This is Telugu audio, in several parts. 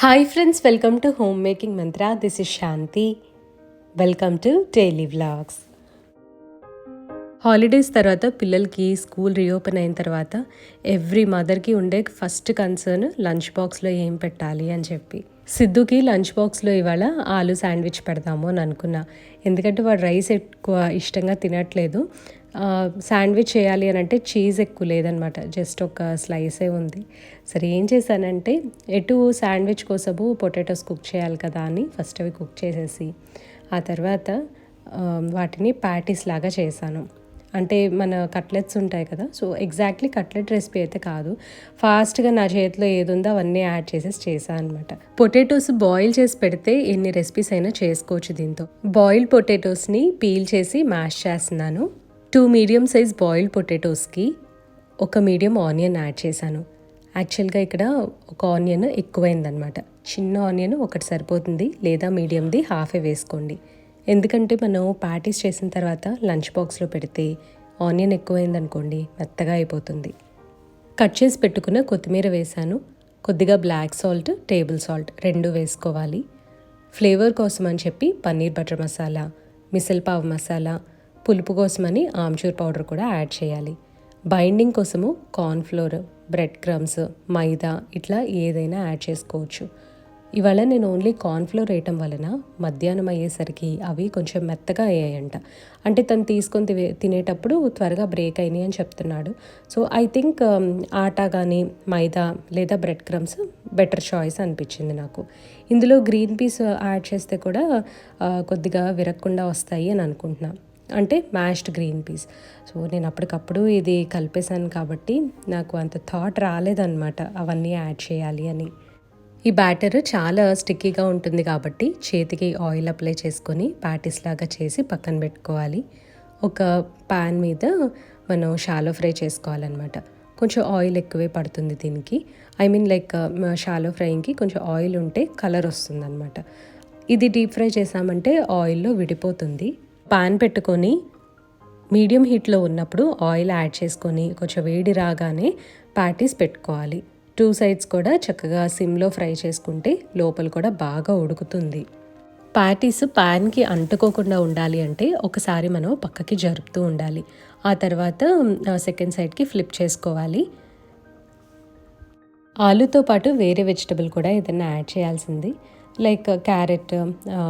Hi friends, welcome to home making Mantra. This is Shanti. Welcome to daily vlogs. Holidays తర్వాత పిల్లలకి స్కూల్ రీఓపెన్ అయిన తర్వాత ఎవ్రీ మదర్కి ఉండే ఫస్ట్ కన్సర్న్ లంచ్ బాక్స్లో ఏం పెట్టాలి అని చెప్పి. సిద్ధుకి లంచ్ బాక్స్లో ఇవాళ ఆలు శాండ్విచ్ పెడదాము అని అనుకున్నా. ఎందుకంటే వాడు రైస్ ఎక్కువ ఇష్టంగా తినట్లేదు. శాండ్విచ్ చేయాలి అని అంటే చీజ్ ఎక్కువ లేదనమాట, జస్ట్ ఒక స్లైసే ఉంది. సరే ఏం చేశానంటే, ఎటు శాండ్విచ్ కోసము పొటాటోస్ కుక్ చేయాలి కదా అని ఫస్ట్ అవి కుక్ చేసేసి ఆ తర్వాత వాటిని ప్యాటీస్ లాగా చేశాను. అంటే మన కట్లెట్స్ ఉంటాయి కదా, సో ఎగ్జాక్ట్లీ కట్లెట్ రెసిపీ అయితే కాదు, ఫాస్ట్గా నా చేతిలో ఏది ఉందో అవన్నీ యాడ్ చేశాను అనమాట. పొటాటోస్ బాయిల్ చేసి పెడితే ఎన్ని రెసిపీస్ అయినా చేసుకోవచ్చు దీంతో. బాయిల్డ్ పొటాటోస్ని పీల్ చేసి మ్యాష్ చేస్తున్నాను. 2 మీడియం సైజ్ బాయిల్డ్ పొటాటోస్కి ఒక మీడియం ఆనియన్ యాడ్ చేశాను. యాక్చువల్గా ఇక్కడ ఒక ఆనియన్ ఎక్కువైందనమాట. చిన్న ఆనియన్ ఒకటి సరిపోతుంది, లేదా మీడియంది హాఫే వేసుకోండి. ఎందుకంటే మనం ప్యాటీస్ చేసిన తర్వాత లంచ్ బాక్స్లో పెడితే ఆనియన్ ఎక్కువైందనుకోండి మెత్తగా అయిపోతుంది. కట్ చేసి పెట్టుకున్న కొత్తిమీర వేశాను. కొద్దిగా బ్లాక్ సాల్ట్, టేబుల్ సాల్ట్ 2 వేసుకోవాలి. ఫ్లేవర్ కోసం అని చెప్పి పన్నీర్ బటర్ మసాలా, మిసల్ పావ్ మసాలా, పులుపు కోసమని ఆమ్చూర్ పౌడర్ కూడా యాడ్ చేయాలి. బైండింగ్ కోసము కార్న్ఫ్లోర్, బ్రెడ్ క్రమ్స్, మైదా ఇట్లా ఏదైనా యాడ్ చేసుకోవచ్చు. ఇవాళ నేను ఓన్లీ కార్న్ఫ్లోర్ వేయటం వలన మధ్యాహ్నం అయ్యేసరికి అవి కొంచెం మెత్తగా అయ్యాయంట. అంటే తను తీసుకొని తినేటప్పుడు త్వరగా బ్రేక్ అయినాయి అని చెప్తున్నాడు. సో ఐ థింక్ ఆటా కానీ మైదా లేదా బ్రెడ్ క్రమ్స్ బెటర్ చాయిస్ అనిపించింది నాకు. ఇందులో గ్రీన్ పీస్ యాడ్ చేస్తే కూడా కొద్దిగా విరగకుండా వస్తాయి అని అనుకుంటున్నాను, అంటే మ్యాష్డ్ గ్రీన్ పీస్. సో నేను అప్పటికప్పుడు ఇది కలిపేశాను కాబట్టి నాకు అంత థాట్ రాలేదన్నమాట అవన్నీ యాడ్ చేయాలి అని. ఈ బ్యాటర్ చాలా స్టిక్కీగా ఉంటుంది కాబట్టి చేతికి ఆయిల్ అప్లై చేసుకొని ప్యాటీస్ లాగా చేసి పక్కన పెట్టుకోవాలి. ఒక ప్యాన్ మీద మనం షాలో ఫ్రై చేసుకోవాలన్నమాట. కొంచెం ఆయిల్ ఎక్కువే పడుతుంది దీనికి. ఐ మీన్ లైక్ షాలో ఫ్రైయింగ్కి కొంచెం ఆయిల్ ఉంటే కలర్ వస్తుంది అనమాట. ఇది డీప్ ఫ్రై చేసామంటే ఆయిల్లో విడిపోతుంది. పాన్ పెట్టుకొని మీడియం హీట్లో ఉన్నప్పుడు ఆయిల్ యాడ్ చేసుకొని కొంచెం వేడి రాగానే ప్యాటీస్ పెట్టుకోవాలి. 2 సైడ్స్ కూడా చక్కగా సిమ్లో ఫ్రై చేసుకుంటే లోపల కూడా బాగా ఉడుకుతుంది. ప్యాటీస్ ప్యాన్కి అంటుకోకుండా ఉండాలి అంటే ఒకసారి మనం పక్కకి జరుపుతూ ఉండాలి. ఆ తర్వాత సెకండ్ సైడ్కి ఫ్లిప్ చేసుకోవాలి. ఆలుతో పాటు వేరే వెజిటబుల్ కూడా ఏదైనా యాడ్ చేయాల్సింది, like carrot,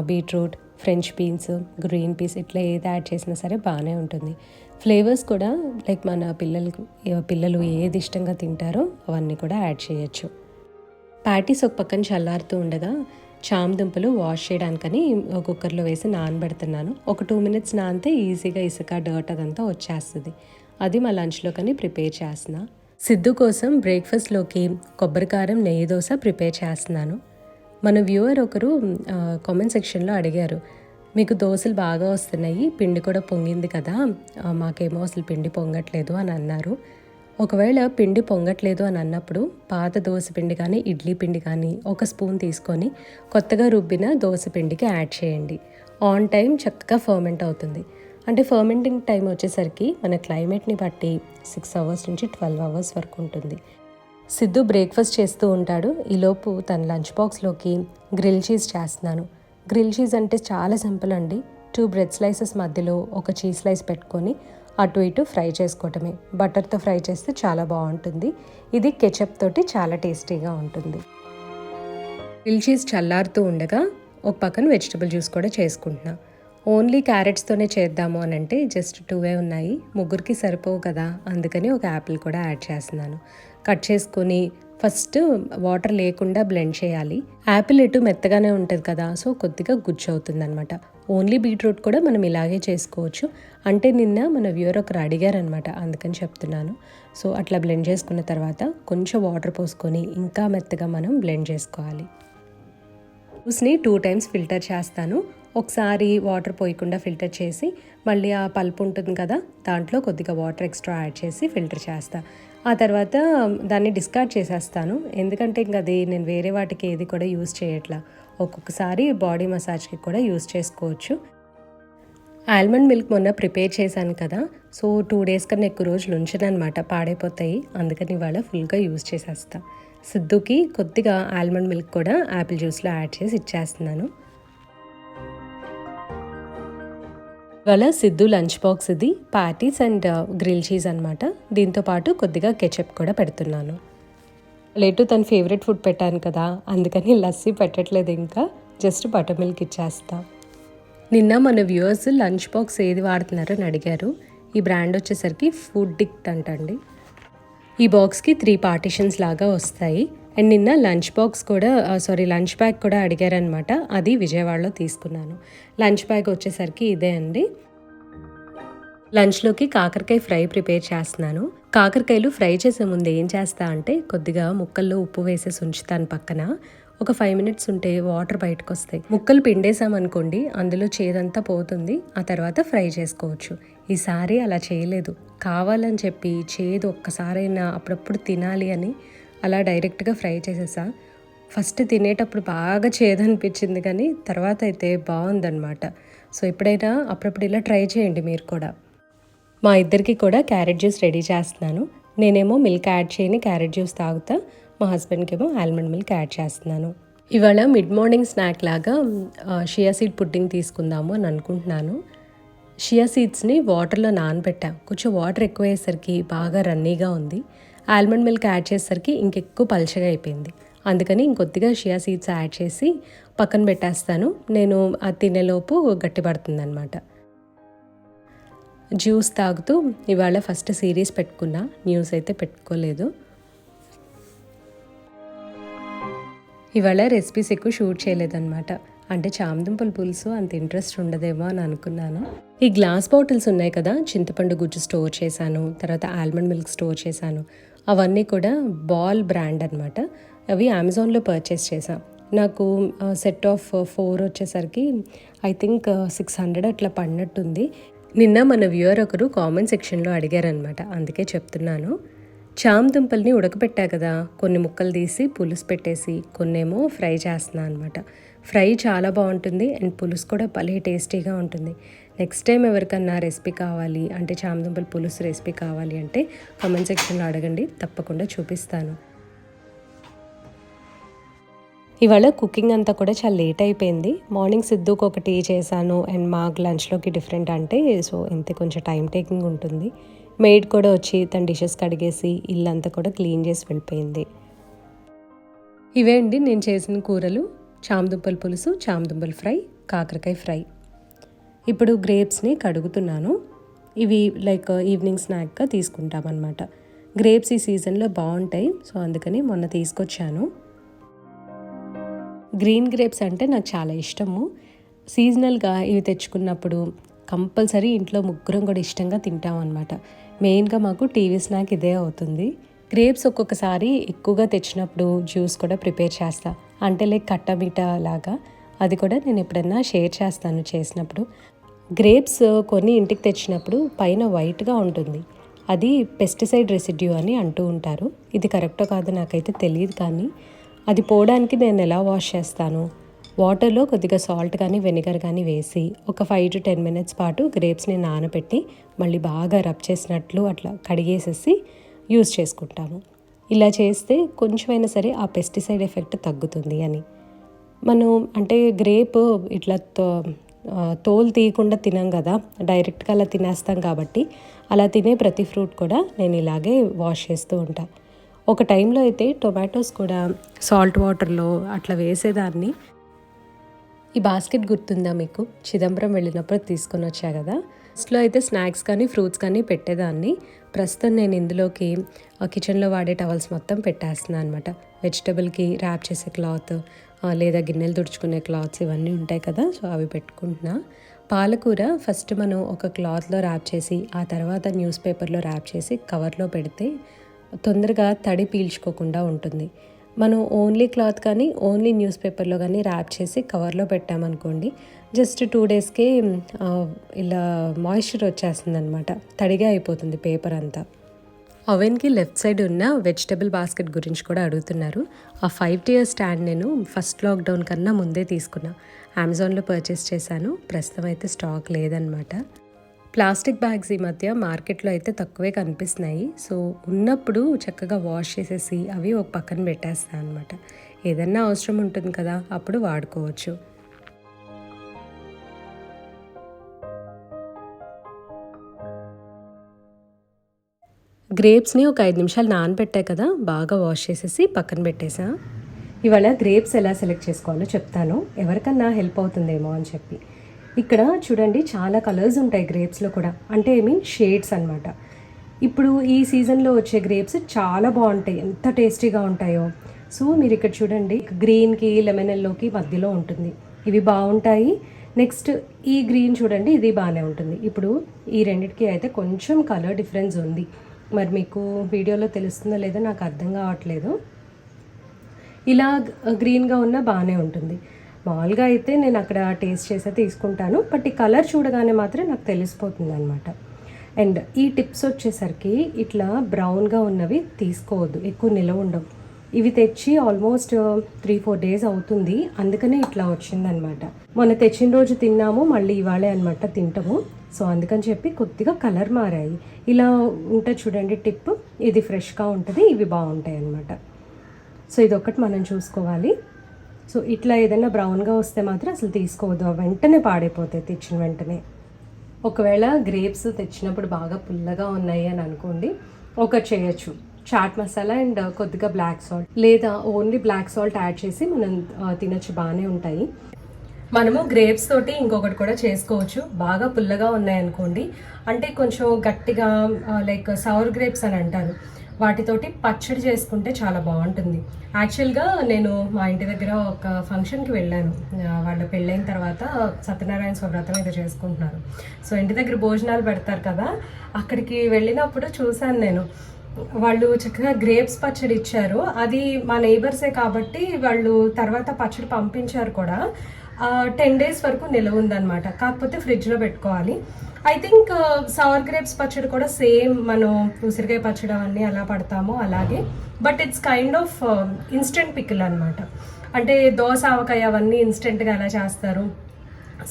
beetroot, French beans, green peas ఇట్లా ఏది యాడ్ చేసినా సరే బాగానే ఉంటుంది. ఫ్లేవర్స్ కూడా లైక్ మన పిల్లలు ఏది ఇష్టంగా తింటారో అవన్నీ కూడా యాడ్ చేయొచ్చు. ప్యాటీస్ ఒక పక్కన చల్లారుతూ ఉండగా చామ దుంపలు వాష్ చేయడానికని కుక్కర్లో వేసి నానబెడుతున్నాను. ఒక 2 మినిట్స్ నానితే ఈజీగా ఇసుక డర్ట్ అదంతా వచ్చేస్తుంది. అది మా లంచ్లో కానీ ప్రిపేర్ చేస్తున్నా. సిద్ధు కోసం బ్రేక్ఫాస్ట్లోకి కొబ్బరికారం నెయ్యి దోశ ప్రిపేర్ చేస్తున్నాను. మన వ్యూవర్ ఒకరు కామెంట్ సెక్షన్లో అడిగారు, మీకు దోశలు బాగా వస్తున్నాయి, పిండి కూడా పొంగింది కదా, మాకేమో అసలు పిండి పొంగట్లేదు అని అన్నారు. ఒకవేళ పిండి పొంగట్లేదు అని అన్నప్పుడు పాత దోశ పిండి కానీ ఇడ్లీ పిండి కానీ 1 స్పూన్ తీసుకొని కొత్తగా రుబ్బిన దోశ పిండికి యాడ్ చేయండి. ఆన్ టైం చక్కగా ఫర్మెంట్ అవుతుంది. అంటే ఫర్మెంటింగ్ టైం వచ్చేసరికి మన క్లైమేట్ని బట్టి 6 అవర్స్ నుంచి 12 అవర్స్ వరకు ఉంటుంది. సిద్ధు బ్రేక్ఫాస్ట్ చేస్తూ ఉంటాడు. ఈలోపు తన లంచ్ బాక్స్లోకి గ్రిల్ చీజ్ చేస్తున్నాను. గ్రిల్ చీజ్ అంటే చాలా సింపుల్ అండి. 2 బ్రెడ్ స్లైసెస్ మధ్యలో ఒక చీజ్ స్లైస్ పెట్టుకొని అటు ఇటు ఫ్రై చేసుకోవటమే. బటర్తో ఫ్రై చేస్తే చాలా బాగుంటుంది. ఇది కెచప్ తోటి చాలా టేస్టీగా ఉంటుంది. గ్రిల్ చీజ్ చల్లారుతూ ఉండగా ఒక పక్కన వెజిటబుల్ జ్యూస్ కూడా చేసుకుంటున్నా. ఓన్లీ క్యారెట్స్తోనే చేద్దాము అని అంటే జస్ట్ 2 ఉన్నాయి, ముగ్గురికి సరిపోవు కదా, అందుకని ఒక యాపిల్ కూడా యాడ్ చేస్తున్నాను. కట్ చేసుకొని ఫస్ట్ వాటర్ లేకుండా బ్లెండ్ చేయాలి. యాపిల్ ఎటు మెత్తగానే ఉంటుంది కదా, సో కొద్దిగా గుజ్జు అవుతుంది అనమాట. ఓన్లీ బీట్రూట్ కూడా మనం ఇలాగే చేసుకోవచ్చు. అంటే నిన్న మన వ్యూవర్ ఒకరు అడిగారనమాట, అందుకని చెప్తున్నాను. సో అట్లా బ్లెండ్ చేసుకున్న తర్వాత కొంచెం వాటర్ పోసుకొని ఇంకా మెత్తగా మనం బ్లెండ్ చేసుకోవాలి. జ్యూస్ని 2 టైమ్స్ ఫిల్టర్ చేస్తాను. ఒకసారి వాటర్ పోయకుండా ఫిల్టర్ చేసి మళ్ళీ ఆ పల్పు ఉంటుంది కదా, దాంట్లో కొద్దిగా వాటర్ ఎక్స్ట్రా యాడ్ చేసి ఫిల్టర్ చేస్తాను. ఆ తర్వాత దాన్ని డిస్కార్డ్ చేసేస్తాను, ఎందుకంటే ఇంక అది నేను వేరే వాటికి ఏది కూడా యూస్ చేయట్లా. ఒక్కొక్కసారి బాడీ మసాజ్కి కూడా యూస్ చేసుకోవచ్చు. ఆల్మండ్ మిల్క్ మొన్న ప్రిపేర్ చేశాను కదా, సో 2 డేస్ కన్నా ఎక్కువ రోజులు ఉంచనమాట, పాడైపోతాయి. అందుకని ఇవాళ ఫుల్గా యూస్ చేసేస్తా. సిద్ధుకి కొద్దిగా ఆల్మండ్ మిల్క్ కూడా యాపిల్ జ్యూస్లో యాడ్ చేసి ఇచ్చేస్తున్నాను. ఇవాళ సిద్ధు లంచ్ బాక్స్ ఇది ప్యాటీస్ అండ్ గ్రిల్ చీజ్ అనమాట. దీంతోపాటు కొద్దిగా కెచప్ కూడా పెడుతున్నాను. లేటు తన ఫేవరెట్ ఫుడ్ పెట్టాను కదా, అందుకని లస్సీ పెట్టట్లేదు, ఇంకా జస్ట్ బటర్ మిల్క్ ఇచ్చేస్తా. నిన్న మన వ్యూవర్స్ లంచ్ బాక్స్ ఏది వాడుతున్నారో అని అడిగారు. ఈ బ్రాండ్ వచ్చేసరికి ఫుడ్ డిక్ట్ అంటండి. ఈ బాక్స్కి 3 పార్టిషన్స్ లాగా వస్తాయి. అండ్ నిన్న లంచ్ బ్యాగ్ కూడా అడిగారనమాట. అది విజయవాడలో తీసుకున్నాను. లంచ్ బ్యాగ్ వచ్చేసరికి ఇదే అండి. లంచ్లోకి కాకరకాయ ఫ్రై ప్రిపేర్ చేస్తున్నాను. కాకరకాయలు ఫ్రై చేసే ముందు ఏం చేస్తా అంటే కొద్దిగా ముక్కల్లో ఉప్పు వేసేసి ఉంచుతాను పక్కన. ఒక 5 మినిట్స్ ఉంటే వాటర్ బయటకు వస్తాయి. ముక్కలు పిండేసామనుకోండి అందులో చేదంతా పోతుంది. ఆ తర్వాత ఫ్రై చేసుకోవచ్చు. ఈసారి అలా చేయలేదు. కావాలని చెప్పి చేదు ఒక్కసారైనా అప్పుడప్పుడు తినాలి అని అలా డైరెక్ట్గా ఫ్రై చేసేసా. ఫస్ట్ తినేటప్పుడు బాగా చేదనిపించింది, కానీ తర్వాత అయితే బాగుందన్నమాట. సో ఎప్పుడైనా అప్పుడప్పుడు ఇలా ట్రై చేయండి మీరు కూడా. మా ఇద్దరికి కూడా క్యారెట్ జ్యూస్ రెడీ చేస్తున్నాను. నేనేమో మిల్క్ యాడ్ చేయని క్యారెట్ జ్యూస్ తాగుతా, మా హస్బెండ్కి ఏమో ఆల్మండ్ మిల్క్ యాడ్ చేస్తున్నాను. ఇవాళ మిడ్ మార్నింగ్ స్నాక్ లాగా షియా సీడ్ పుడ్డింగ్ తీసుకుందాము అని అనుకుంటున్నాను. షియా సీడ్స్ని వాటర్లో నానబెట్టా. కొంచెం వాటర్ ఎక్కువ అయ్యేసరికి బాగా రన్నీగా ఉంది. ఆల్మండ్ మిల్క్ యాడ్ చేసేసరికి ఇంకెక్కువ పల్చగా అయిపోయింది. అందుకని ఇంకొద్దిగా షియా సీడ్స్ యాడ్ చేసి పక్కన పెట్టేస్తాను. నేను అది తినేలోపు గట్టిపడుతుందన్నమాట. జ్యూస్ తాగుతూ ఇవాళ ఫస్ట్ సిరీస్ పెట్టుకున్నా, న్యూస్ అయితే పెట్టుకోలేదు. ఇవాళ రెసిపీస్ ఎక్కువ షూట్ చేయలేదన్నమాట. అంటే చామదుంపల పులుసు అంత ఇంట్రెస్ట్ ఉండదేమో అని అనుకున్నాను. ఈ గ్లాస్ బాటిల్స్ ఉన్నాయి కదా, చింతపండు గుజ్జు స్టోర్ చేశాను, తర్వాత ఆల్మండ్ మిల్క్ స్టోర్ చేశాను. అవన్నీ కూడా బాల్ బ్రాండ్ అనమాట. అవి అమెజాన్లో పర్చేస్ చేశాను. నాకు సెట్ ఆఫ్ 4 వచ్చేసరికి ఐ థింక్ 600 అట్లా పడినట్టుంది. నిన్న మన వ్యూవర్ ఒకరు కామెంట్ సెక్షన్లో అడిగారనమాట, అందుకే చెప్తున్నాను. చామదుంపల్ని ఉడకపెట్టా కదా, కొన్ని ముక్కలు తీసి పులుసు పెట్టేసి కొన్నేమో ఫ్రై చేస్తున్నాను అనమాట. ఫ్రై చాలా బాగుంటుంది అండ్ పులుసు కూడా భలే టేస్టీగా ఉంటుంది. నెక్స్ట్ టైం ఎవరికన్నా రెసిపీ కావాలి అంటే చామదుంపల పులుసు రెసిపీ కావాలి అంటే కామెంట్ సెక్షన్లో అడగండి, తప్పకుండా చూపిస్తాను. ఇవాళ కుకింగ్ అంతా కూడా చాలా లేట్ అయిపోయింది. మార్నింగ్ సిద్ధుకు ఒకటి చేశాను అండ్ మాకు లంచ్లోకి డిఫరెంట్ అంటే సో ఇంత కొంచెం టైం టేకింగ్ ఉంటుంది. మెయిడ్ కూడా వచ్చి తన డిషెస్ కడిగేసి ఇల్లంతా కూడా క్లీన్ చేసి వెళ్ళిపోయింది. ఇవే అండి నేను చేసిన కూరలు: చామదుంపల పులుసు, చామదుంపల ఫ్రై, కాకరకాయ ఫ్రై. ఇప్పుడు గ్రేప్స్ని కడుగుతున్నాను. ఇవి లైక్ ఈవినింగ్ స్నాక్గా తీసుకుంటామన్నమాట. గ్రేప్స్ ఈ సీజన్లో బాగుంటాయి, సో అందుకని మొన్న తీసుకొచ్చాను. గ్రీన్ గ్రేప్స్ అంటే నాకు చాలా ఇష్టము. సీజనల్గా ఇవి తెచ్చుకున్నప్పుడు కంపల్సరీ ఇంట్లో ముగ్గురం కూడా ఇష్టంగా తింటాం అనమాట. మెయిన్గా మాకు టీవీ స్నాక్ ఇదే అవుతుంది. గ్రేప్స్ ఒక్కొక్కసారి ఎక్కువగా తెచ్చినప్పుడు జ్యూస్ కూడా ప్రిపేర్ చేస్తా, అంటే లైక్ కట్టమీట లాగా. అది కూడా నేను ఎప్పుడన్నా షేర్ చేస్తాను చేసినప్పుడు. గ్రేప్స్ కొన్ని ఇంటికి తెచ్చినప్పుడు పైన వైట్గా ఉంటుంది, అది పెస్టిసైడ్ రెసిడ్యూ అని అంటూ ఉంటారు. ఇది కరెక్టో కాదో నాకైతే తెలియదు, కానీ అది పోవడానికి నేను ఎలా వాష్ చేస్తాను, వాటర్లో కొద్దిగా సాల్ట్ కానీ వెనిగర్ కానీ వేసి ఒక 5 to 10 minutes పాటు గ్రేప్స్ని నానబెట్టి మళ్ళీ బాగా రబ్ చేసినట్లు అట్లా కడిగేసేసి యూజ్ చేసుకుంటాము. ఇలా చేస్తే కొంచెమైనా సరే ఆ పెస్టిసైడ్ ఎఫెక్ట్ తగ్గుతుంది అని. మనం అంటే గ్రేప్ ఇట్లా తోలు తీయకుండా తినాం కదా, డైరెక్ట్గా అలా తినేస్తాం. కాబట్టి అలా తినే ప్రతి ఫ్రూట్ కూడా నేను ఇలాగే వాష్ చేస్తూ ఉంటాను. ఒక టైంలో అయితే టొమాటోస్ కూడా సాల్ట్ వాటర్లో అట్లా వేసేదాన్ని. ఈ బాస్కెట్ గుర్తుందా మీకు? చిదంబరం వెళ్ళినప్పుడు తీసుకొని వచ్చా కదా. ఫస్ట్లో అయితే స్నాక్స్ కానీ ఫ్రూట్స్ కానీ పెట్టేదాన్ని. ప్రస్తుతం నేను ఇందులోకి కిచెన్లో వాడే టవల్స్ మొత్తం పెట్టేస్తున్నాను అనమాట. వెజిటబుల్కి ర్యాప్ చేసే క్లాత్ లేదా గిన్నెలు తుడుచుకునే క్లాత్స్ ఇవన్నీ ఉంటాయి కదా, సో అవి పెట్టుకుంటున్నా. పాలకూర ఫస్ట్ మనం ఒక క్లాత్లో ర్యాప్ చేసి ఆ తర్వాత న్యూస్ పేపర్లో ర్యాప్ చేసి కవర్లో పెడితే తొందరగా తడి పీల్చుకోకుండా ఉంటుంది. మనం ఓన్లీ క్లాత్ కానీ ఓన్లీ న్యూస్ పేపర్లో కానీ ర్యాప్ చేసి కవర్లో పెట్టామనుకోండి, జస్ట్ 2 daysకే ఇలా మాయిశ్చర్ వచ్చేస్తుంది అనమాట, తడిగా అయిపోతుంది పేపర్ అంతా. ఓవెన్కి లెఫ్ట్ సైడ్ ఉన్న వెజిటబుల్ బాస్కెట్ గురించి కూడా అడుగుతున్నారు. ఆ 5 tier స్టాండ్ నేను ఫస్ట్ లాక్డౌన్ కన్నా ముందే తీసుకున్నా. అమెజాన్లో పర్చేస్ చేశాను. ప్రస్తుతం అయితే స్టాక్ లేదనమాట. ప్లాస్టిక్ బ్యాగ్స్ ఈ మధ్య మార్కెట్లో అయితే తక్కువే కనిపిస్తున్నాయి. సో ఉన్నప్పుడు చక్కగా వాష్ చేసేసి అవి ఒక పక్కన పెట్టేస్తాను అనమాట. ఏదన్నా అవసరం ఉంటుంది కదా, అప్పుడు వాడుకోవచ్చు. గ్రేప్స్ని ఒక 5 నిమిషాలు నానబెట్టాయి కదా, బాగా వాష్ చేసేసి పక్కన పెట్టేసా. ఇవాళ గ్రేప్స్ ఎలా సెలెక్ట్ చేసుకోవాలో చెప్తాను, ఎవరికన్నా హెల్ప్ అవుతుందేమో అని చెప్పి. ఇక్కడ చూడండి, చాలా కలర్స్ ఉంటాయి గ్రేప్స్లో కూడా, అంటే షేడ్స్ అనమాట. ఇప్పుడు ఈ సీజన్లో వచ్చే గ్రేప్స్ చాలా బాగుంటాయి, ఎంత టేస్టీగా ఉంటాయో. సో మీరు ఇక్కడ చూడండి, గ్రీన్కి లెమన్ ఎల్లోకి మధ్యలో ఉంటుంది, ఇవి బాగుంటాయి. నెక్స్ట్ ఈ గ్రీన్ చూడండి, ఇది బాగానే ఉంటుంది. ఇప్పుడు ఈ రెండిటికి అయితే కొంచెం కలర్ డిఫరెన్స్ ఉంది, మరి మీకు వీడియోలో తెలుస్తుందో లేదో నాకు అర్థం కావట్లేదు. ఇలా గ్రీన్గా ఉన్న బాగానే ఉంటుంది. మామూలుగా అయితే నేను అక్కడ టేస్ట్ చేసే తీసుకుంటాను, బట్ ఈ కలర్ చూడగానే మాత్రం నాకు తెలిసిపోతుంది అనమాట. అండ్ ఈ టిప్స్ వచ్చేసరికి ఇట్లా బ్రౌన్గా ఉన్నవి తీసుకోవద్దు, ఎక్కువ నిలవ ఉండవు. ఇవి తెచ్చి ఆల్మోస్ట్ 3-4 డేస్ అవుతుంది, అందుకనే ఇట్లా వచ్చిందనమాట. మొన్న తెచ్చిన రోజు తిన్నాము, మళ్ళీ ఇవాళే అనమాట తింటాము. సో అందుకని చెప్పి కొద్దిగా కలర్ మారాయి. ఇలా ఉంటుంది చూడండి టిప్, ఇది ఫ్రెష్గా ఉంటుంది, ఇవి బాగుంటాయి అన్నమాట. సో ఇదొక్కటి మనం చూసుకోవాలి. సో ఇట్లా ఏదైనా బ్రౌన్గా వస్తే మాత్రం అసలు తీసుకోవద్దు, వెంటనే పాడైపోతాయి తెచ్చిన వెంటనే. ఒకవేళ గ్రేప్స్ తెచ్చినప్పుడు బాగా పుల్లగా ఉన్నాయి అని అనుకోండి, ఒకటి చేయొచ్చు, చాట్ మసాలా అండ్ కొద్దిగా బ్లాక్ సాల్ట్, లేదా ఓన్లీ బ్లాక్ సాల్ట్ యాడ్ చేసి మనం తినచ్చు, బాగానే ఉంటాయి. మనము గ్రేప్స్ తోటి ఇంకొకటి కూడా చేసుకోవచ్చు. బాగా పుల్లగా ఉన్నాయనుకోండి, అంటే కొంచెం గట్టిగా లైక్ సౌర్ గ్రేప్స్ అని అంటారు, వాటితోటి పచ్చడి చేసుకుంటే చాలా బాగుంటుంది. యాక్చువల్గా నేను మా ఇంటి దగ్గర ఒక ఫంక్షన్కి వెళ్ళాను, వాళ్ళ పెళ్ళైన తర్వాత సత్యనారాయణ వ్రతం ఏదో చేసుకుంటున్నారు. సో ఇంటి దగ్గర భోజనాలు పెడతారు కదా, అక్కడికి వెళ్ళినప్పుడు చూశాను నేను, వాళ్ళు చక్కగా గ్రేప్స్ పచ్చడి ఇచ్చారు. అది మా నైబర్సే కాబట్టి వాళ్ళు తర్వాత పచ్చడి పంపించారు కూడా. 10 days వరకు నిలవ ఉందన్నమాట, కాకపోతే ఫ్రిడ్జ్లో పెట్టుకోవాలి. ఐ థింక్ సవర్ గ్రేప్స్ పచ్చడి కూడా సేమ్ మనం ఉసిరికాయ పచ్చడి అవన్నీ అలా పడతామో అలాగే, but it's kind of instant pickle అనమాట. అంటే దోస ఆవకాయ అవన్నీ ఇన్స్టెంట్గా ఎలా చేస్తారు,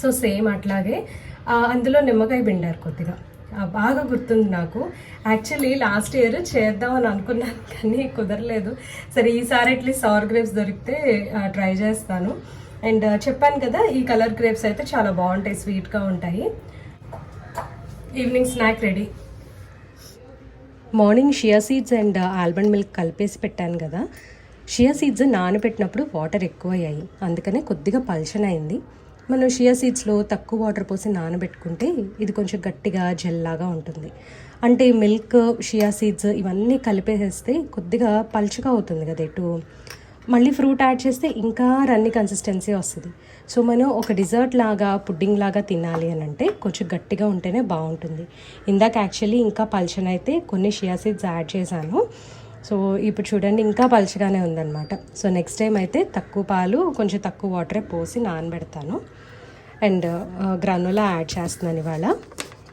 సో సేమ్ అట్లాగే అందులో నిమ్మకాయ పిండారు కొద్దిగా, బాగా గుర్తుంది నాకు. యాక్చువల్లీ లాస్ట్ ఇయర్ చేద్దామని అనుకున్నాను కానీ కుదరలేదు. సరే ఈసారి అట్లీస్ట్ సవర్ గ్రేప్స్ దొరికితే ట్రై చేస్తాను. అండ్ చెప్పాను కదా, ఈ కలర్ గ్రేప్స్ అయితే చాలా బాగుంటాయి, స్వీట్గా ఉంటాయి. Evening snack ready. Morning Shia seeds and almond milk కలిపేసి పెట్టాను కదా, షియా సీడ్స్ నానబెట్టినప్పుడు వాటర్ ఎక్కువ అయ్యాయి, అందుకనే కొద్దిగా పల్చన అయింది. మనం షియా సీడ్స్లో తక్కువ వాటర్ పోసి నానబెట్టుకుంటే ఇది కొంచెం గట్టిగా జెల్లాగా ఉంటుంది. అంటే మిల్క్, షియా సీడ్స్ ఇవన్నీ కలిపేసేస్తే కొద్దిగా పల్చగా అవుతుంది కదా, ఎటు మళ్ళీ ఫ్రూట్ యాడ్ చేస్తే ఇంకా రన్ని కన్సిస్టెన్సీ వస్తుంది. సో మనం ఒక డిజర్ట్ లాగా, పుడ్డింగ్ లాగా తినాలి అని అంటే కొంచెం గట్టిగా ఉంటేనే బాగుంటుంది. ఇందాక యాక్చువల్లీ ఇంకా పల్చనైతే కొన్ని షియా సీడ్స్ యాడ్ చేశాను. సో ఇప్పుడు చూడండి ఇంకా పల్చగానే ఉందన్నమాట. సో నెక్స్ట్ టైం అయితే తక్కువ పాలు, కొంచెం తక్కువ వాటరే పోసి నానబెడతాను. అండ్ గ్రానోలా యాడ్ చేస్తున్నాను ఇవాళ.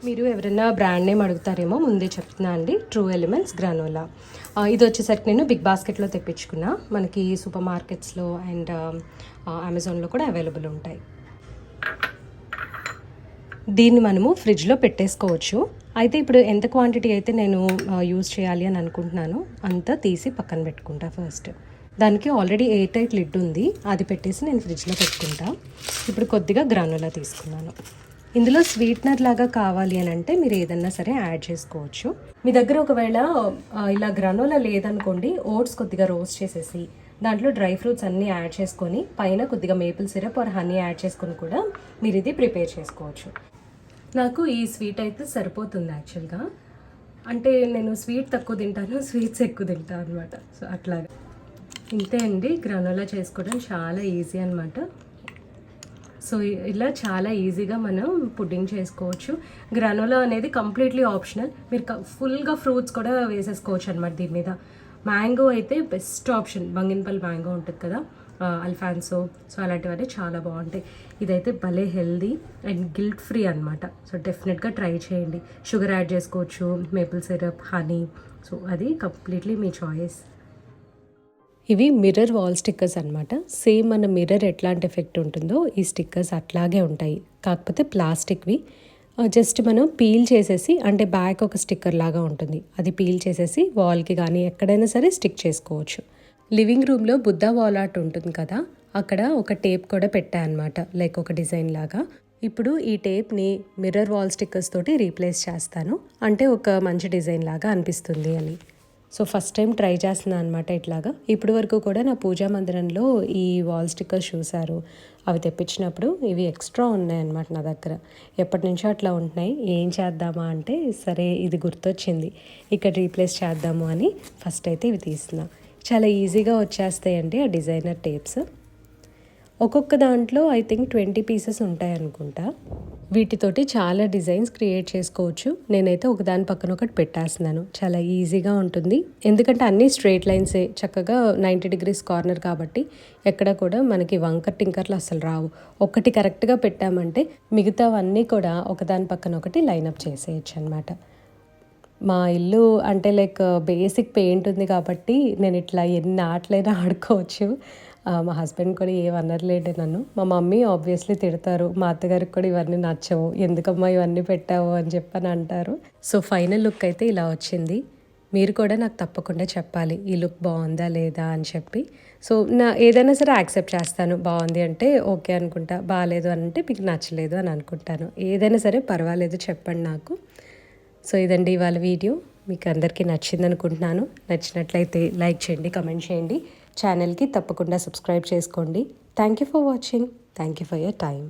మీరు ఎవరైనా బ్రాండ్ నేమ్ అడుగుతారేమో, ముందే చెప్తున్నా అండి, ట్రూ ఎలిమెంట్స్ గ్రానోలా. ఇది వచ్చేసరికి నేను బిగ్ బాస్కెట్లో తెప్పించుకున్నా, మనకి సూపర్ మార్కెట్స్లో అండ్ అమెజాన్లో కూడా అవైలబుల్ ఉంటాయి. దీన్ని మనము ఫ్రిడ్జ్లో పెట్టేసుకోవచ్చు. అయితే ఇప్పుడు ఎంత క్వాంటిటీ అయితే నేను యూజ్ చేయాలి అని అనుకుంటున్నాను అంతా తీసి పక్కన పెట్టుకుంటా ఫస్ట్. దానికి ఆల్రెడీ ఎయిర్ టైట్ లిడ్ ఉంది, అది పెట్టేసి నేను ఫ్రిడ్జ్లో పెట్టుకుంటా. ఇప్పుడు కొద్దిగా గ్రానోలా తీసుకున్నాను. ఇందులో స్వీట్నర్ లాగా కావాలి అని అంటే మీరు ఏదన్నా సరే యాడ్ చేసుకోవచ్చు. మీ దగ్గర ఒకవేళ ఇలా గ్రానోలా లేదనుకోండి, ఓట్స్ కొద్దిగా రోస్ట్ చేసేసి దాంట్లో డ్రై ఫ్రూట్స్ అన్నీ యాడ్ చేసుకొని పైన కొద్దిగా maple syrup are honey add చేసుకొని కూడా మీరు ఇది ప్రిపేర్ చేసుకోవచ్చు. నాకు ఈ స్వీట్ అయితే సరిపోతుంది యాక్చువల్గా. అంటే నేను స్వీట్ తక్కువ తింటాను, స్వీట్స్ ఎక్కువ తింటాను అనమాట. సో అట్లాగా ఇంతే అండి, గ్రానోలా చేసుకోవడం చాలా ఈజీ అనమాట. సో ఇలా చాలా ఈజీగా మనం పుడ్డింగ్ చేసుకోవచ్చు. గ్రానోలా అనేది కంప్లీట్లీ ఆప్షనల్, మీరు ఫుల్గా ఫ్రూట్స్ కూడా వేసేసుకోవచ్చు అనమాట దీని మీద. మ్యాంగో అయితే బెస్ట్ ఆప్షన్, బంగినపల్లి మ్యాంగో ఉంటుంది కదా, అల్ఫాన్సో, సో అలాంటివన్నీ చాలా బాగుంటాయి. ఇదైతే భలే హెల్దీ అండ్ గిల్ట్ ఫ్రీ అనమాట. సో డెఫినెట్గా ట్రై చేయండి. షుగర్ యాడ్ చేసుకోవచ్చు, మేపుల్ సిరప్, హనీ, సో అది కంప్లీట్లీ మీ చాయిస్. ఇవి మిర్రర్ వాల్ స్టిక్కర్స్ అనమాట. సేమ్ మన మిర్రర్ ఎట్లాంటి ఎఫెక్ట్ ఉంటుందో ఈ స్టిక్కర్స్ అట్లాగే ఉంటాయి, కాకపోతే ప్లాస్టిక్వి. జస్ట్ మనం పీల్ చేసేసి అంటే బ్యాక్ ఒక స్టిక్కర్ లాగా ఉంటుంది, అది పీల్ చేసేసి వాల్కి కానీ ఎక్కడైనా సరే స్టిక్ చేసుకోవచ్చు. లివింగ్ రూమ్లో బుద్ధ వాల్ ఆర్ట్ ఉంటుంది కదా, అక్కడ ఒక టేప్ కూడా పెట్టా అనమాట, లైక్ ఒక డిజైన్ లాగా. ఇప్పుడు ఈ టేప్ని మిర్రర్ వాల్ స్టిక్కర్స్ తోటి రీప్లేస్ చేస్తాను, అంటే ఒక మంచి డిజైన్ లాగా అనిపిస్తుంది అని. సో ఫస్ట్ టైం ట్రై చేస్తున్నాను అనమాట ఇట్లాగా. ఇప్పటి వరకు కూడా నా పూజా మందిరంలో ఈ వాల్ స్టిక్కర్స్ చూశారు, అవి తెప్పించినప్పుడు ఇవి ఎక్స్ట్రా ఉన్నాయన్నమాట నా దగ్గర. ఎప్పటి నుంచో అట్లా ఉంటున్నాయి, ఏం చేద్దామా అంటే సరే ఇది గుర్తొచ్చింది, ఇక్కడ రీప్లేస్ చేద్దాము అని ఫస్ట్ అయితే ఇవి తీస్తున్నా. చాలా ఈజీగా వచ్చేస్తాయండి ఆ డిజైనర్ టేప్స్. ఒక్కొక్క దాంట్లో ఐ థింక్ 20 పీసెస్ ఉంటాయి అనుకుంటా. వీటితోటి చాలా డిజైన్స్ క్రియేట్ చేసుకోవచ్చు. నేనైతే ఒకదాని పక్కన ఒకటి పెట్టేస్తున్నాను, చాలా ఈజీగా ఉంటుంది. ఎందుకంటే అన్నీ స్ట్రైట్ లైన్సే, చక్కగా 90 డిగ్రీస్ కార్నర్ కాబట్టి ఎక్కడ కూడా మనకి వంకర్ టింకర్లు అసలు రావు. ఒకటి కరెక్ట్గా పెట్టామంటే మిగతావన్నీ కూడా ఒకదాని పక్కన ఒకటి లైనప్ చేసేయచ్చు అనమాట. మా ఇల్లు అంటే లైక్ బేసిక్ పెయింట్ ఉంది కాబట్టి నేను ఇట్లా ఎన్ని ఆటలైనా ఆడుకోవచ్చు. మా హస్బెండ్ కూడా ఏమనర్లేడు నన్ను. మా మమ్మీ ఆబ్వియస్లీ తిడతారు, మా అత్తగారికి కూడా ఇవన్నీ నచ్చవు, ఎందుకమ్మా ఇవన్నీ పెట్టావు అని చెప్పని అంటారు. సో ఫైనల్ లుక్ అయితే ఇలా వచ్చింది. మీరు కూడా నాకు తప్పకుండా చెప్పాలి ఈ లుక్ బాగుందా లేదా అని చెప్పి. సో నా ఏదైనా సరే యాక్సెప్ట్ చేస్తాను, బాగుంది అంటే ఓకే అనుకుంటా, బాగాలేదు అని అంటే మీకు నచ్చలేదు అని అనుకుంటాను. ఏదైనా సరే పర్వాలేదు, చెప్పండి నాకు. సో ఇదండి ఇవాళ వీడియో, మీకు అందరికీ నచ్చింది అనుకుంటున్నాను. నచ్చినట్లయితే లైక్ చేయండి, కమెంట్ చేయండి, ఛానల్కి తప్పకుండా సబ్స్క్రైబ్ చేసుకోండి. Thank you for watching, thank you for your time.